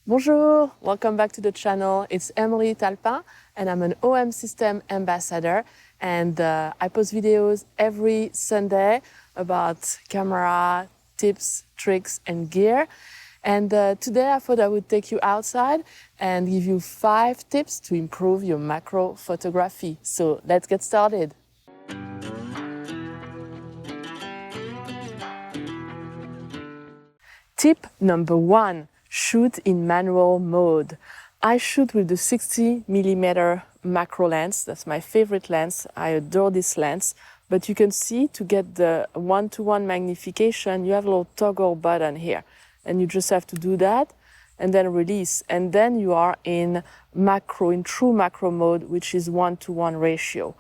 Bonjour, welcome back to the channel. It's Emily Talpin and I'm an OM system ambassador, and I post videos every Sunday about camera tips, tricks and gear. And today I thought I would take you outside and give you 5 tips to improve your macro photography. So let's get started. Tip number 1. Shoot in manual mode. I shoot with the 60mm macro lens. That's my favorite lens. I adore this lens. But you can see, to get the 1:1 magnification, you have a little toggle button here. And you just have to do that and then release. And then you are in macro, in true macro mode, which is 1:1 ratio.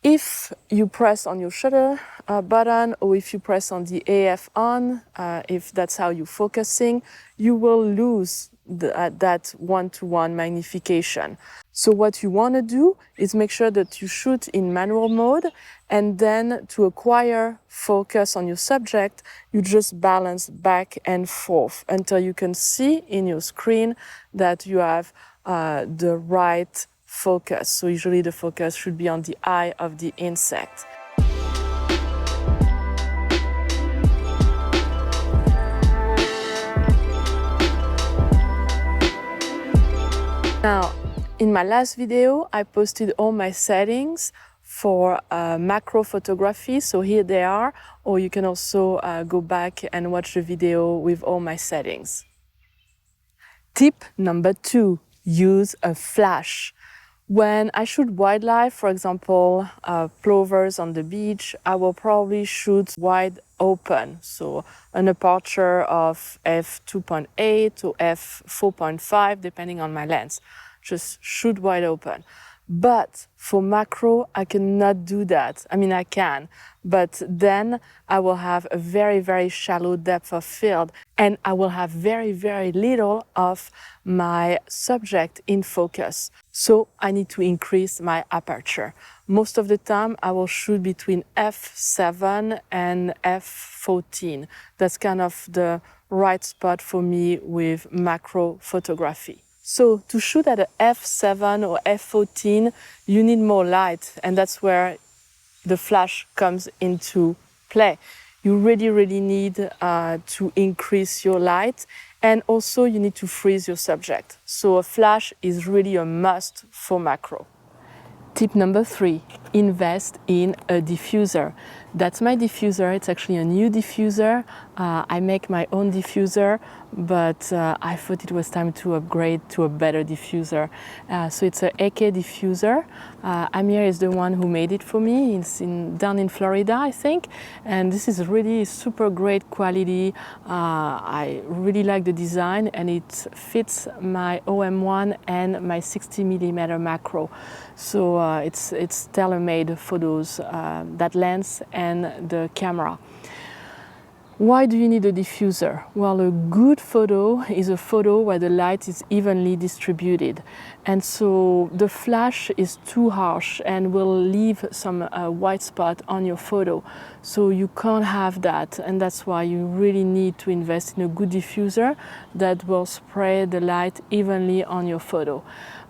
If you press on your shutter button, or if you press on the AF on, if that's how you're focusing, you will lose that 1:1 magnification. So what you want to do is make sure that you shoot in manual mode, and then to acquire focus on your subject, you just balance back and forth until you can see in your screen that you have the right focus. So usually the focus should be on the eye of the insect. Now, in my last video, I posted all my settings for macro photography. So here they are, or you can also go back and watch the video with all my settings. Tip number 2, use a flash. When I shoot wildlife, for example, plovers on the beach, I will probably shoot wide open. So an aperture of f2.8 to f4.5, depending on my lens. Just shoot wide open. But for macro, I cannot do that. I mean, I can, but then I will have a very, very shallow depth of field, and I will have very, very little of my subject in focus. So I need to increase my aperture. Most of the time, I will shoot between f7 and f14. That's kind of the right spot for me with macro photography. So to shoot at a f7 or f14, you need more light, and that's where the flash comes into play. You really need to increase your light, and also you need to freeze your subject. So a flash is really a must for macro. Tip number 3, invest in a diffuser. That's my diffuser. It's actually a new diffuser. I make my own diffuser, but I thought it was time to upgrade to a better diffuser. So it's an AK diffuser. Amir is the one who made it for me. It's down in Florida, I think. And this is really super great quality. I really like the design, and it fits my OM-1 and my 60mm macro. So it's tailor-made for those, that lens and the camera. Why do you need a diffuser? Well, a good photo is a photo where the light is evenly distributed. And so the flash is too harsh and will leave some white spot on your photo. So you can't have that. And that's why you really need to invest in a good diffuser that will spread the light evenly on your photo.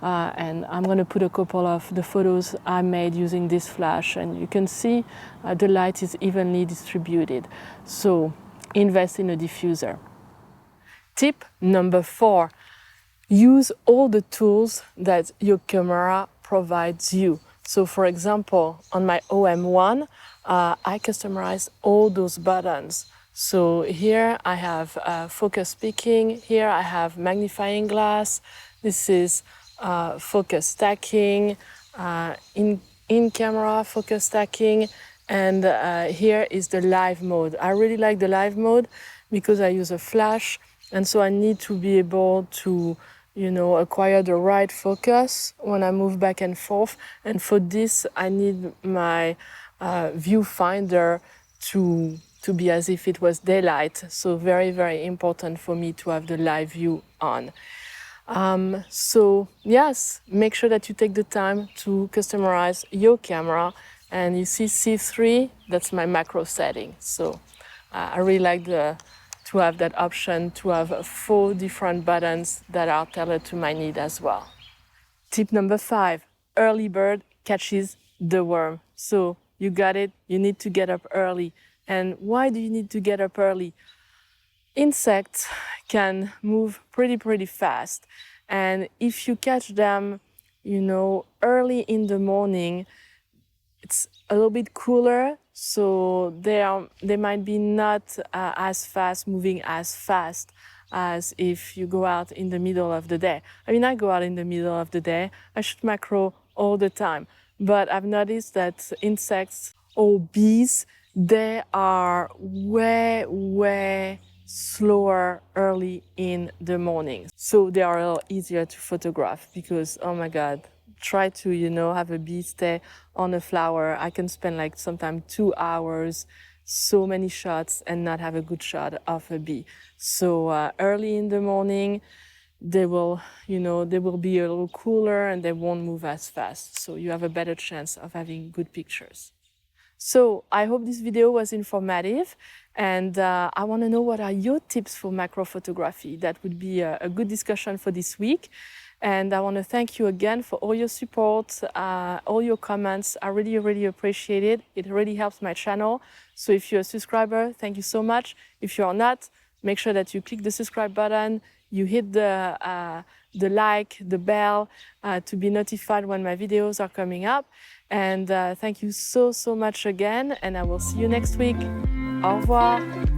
And I'm going to put a couple of the photos I made using this flash, and you can see the light is evenly distributed. So invest in a diffuser. Tip number 4, use all the tools that your camera provides you. So for example, on my OM-1, I customized all those buttons. So here I have focus peaking, here I have magnifying glass, this is focus stacking, in-camera focus stacking, and here is the live mode. I really like the live mode because I use a flash, and so I need to be able to, acquire the right focus when I move back and forth. And for this, I need my viewfinder to be as if it was daylight. So very, very important for me to have the live view on. So yes, make sure that you take the time to customize your camera. And you see C3, that's my macro setting. So I really like the to have that option to have 4 different buttons that are tailored to my need as well. Tip number 5, early bird catches the worm. So you got it, you need to get up early. And why do you need to get up early? Insects can move pretty fast. And if you catch them, early in the morning, it's a little bit cooler, so they might be not as fast, moving as fast as if you go out in the middle of the day. I mean, I go out in the middle of the day, I shoot macro all the time, but I've noticed that insects or bees, they are way slower early in the morning. So they are a little easier to photograph because, oh my God, try to, have a bee stay on a flower. I can spend like sometimes 2 hours, so many shots and not have a good shot of a bee. So early in the morning, they will be a little cooler and they won't move as fast. So you have a better chance of having good pictures. So I hope this video was informative, and I want to know what are your tips for macro photography. That would be a good discussion for this week. And I want to thank you again for all your support, all your comments. I really appreciate it. It really helps my channel. So if you're a subscriber, thank you so much. If you're not, make sure that you click the subscribe button, you hit the like, the bell to be notified when my videos are coming up. And thank you so much again, and I will see you next week. Au revoir.